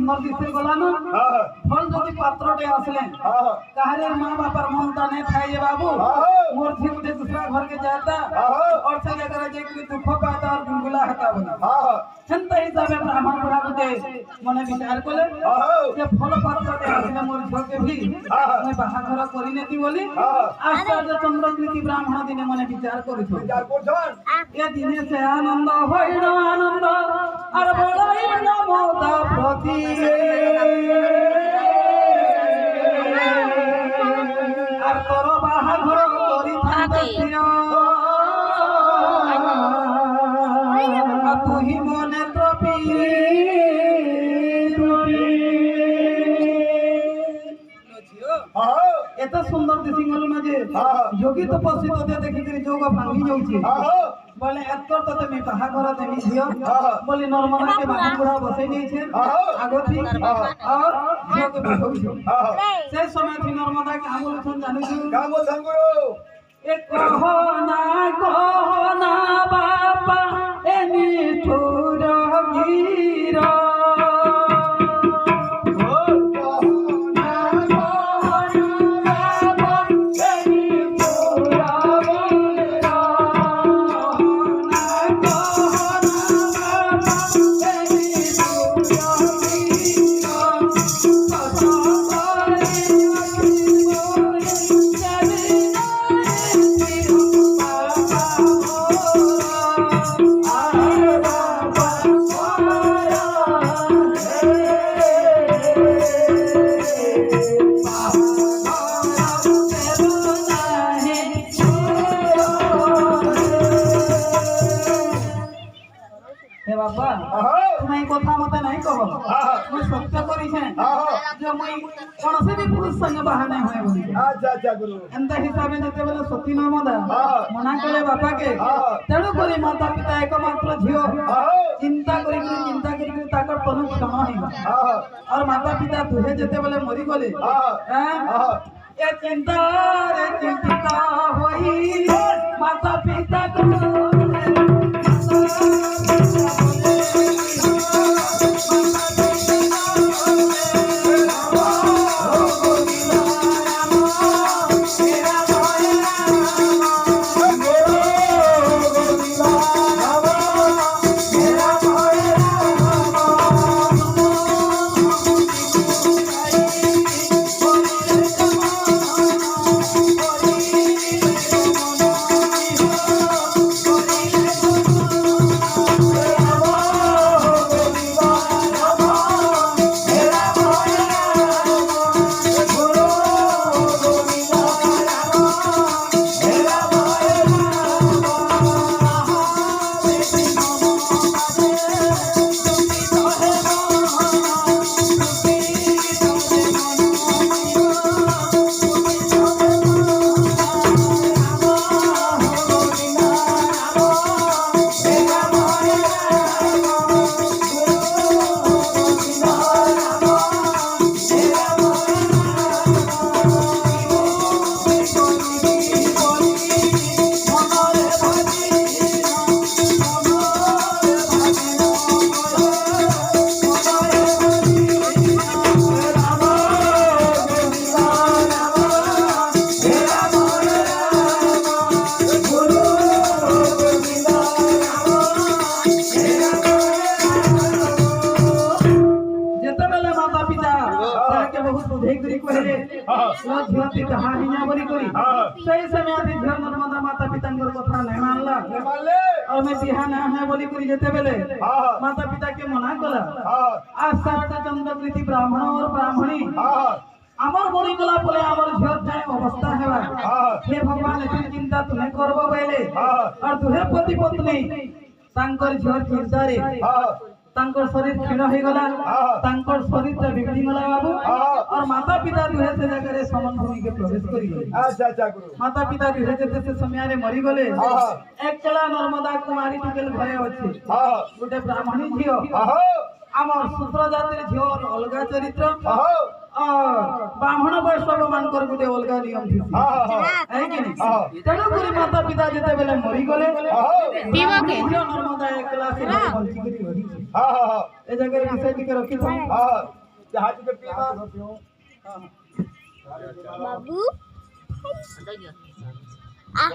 सुंदर दिखे गला ना फल जदि पात्रटे आसले काहरे माँ बापर मनता नहीं थाए जे बाबू मोर झी उठे दूसरा घर के जाता और से जगह जे कि दुख पाता और गुलगुला हता बोला हंत हिसाबे ब्राह्मण बुढ़ा गुटे मने विचार कले जे फल पात्रटे आसले मोर झी के भी मैं बाहाघर करि नेती बोली आचार्य चंद्रकृति ब्राह्मण दिने मने विचार करिथो ए दिने से आनंद होइल आनंद और बड़ाई नमोदा प्रति और तोर बाहाघर करि थांतिनो तू ही मने त्रपी एत सुंदर दिसिंगल ना जे योगी तपस्वी तो देखि करी जोग भांगी जाउची बोले एतर तो तमे बाहाघर देमी झियो बोले नर्मदा के बाहा बुढ़ा बसै नै छे आगोथी और झियो के बैठौ छै से समय थी नर्मदा के आमोल छन जानु छु का बोल संगुरो एक कहो ना बापा ए निठुर गिरा तुम्हें कथा मते नहीं कहो मैं सत्य करी छे जो मैं कोनसे भी पुरुष संग बाहा नहीं होए बोली अच्छा गुरु एंता हिसाबे जते बेले सती नर्मदा मना करे बापा के तेणु करी माता पिता एकमात्र झियो चिंता करी ताकर तनु क्षण ही और माता पिता दुहे जते बेले मरी गले ए चिंता रे चिंता होई माता पिता को सही समय नर्मदा माता पिता कथा नहीं मानला और मैं बिहान है बोली करी जेते बेले माता पिता के मना कला आचार्य चंद्रकृति ब्राह्मण और ब्राह्मणी आमर बोली गला बोले आमर झर जाय अवस्था हेबा हे भगवान एते चिंता तुम्हें करबो बेले और तुहे पति पत्नी तांकर झर चिंता रे तांकर शरीर क्षीण हो गला तांकर शरीर ता बिगड़ी गला बाबू और माता पिता दुहे से जगह रे समन भूमि के प्रवेश करी गले अच्छा गुरु माता पिता दुहे से समय रे मरी गले एक चला नर्मदा कुमारी टिकल घरे अछि गोटे ब्राह्मणी झियो आमर सूत्र जातिर झियो अलगा चरित्र ब्राह्मण वैष्णव मानकर गोटे अलग नियम थी है कि नहीं तेणु करी माता पिता जेते बेले मरी गले नर्मदा एकला से बंची करी रही ए जगह विषय टिके रखी था जहाज के पीवा बाबू आ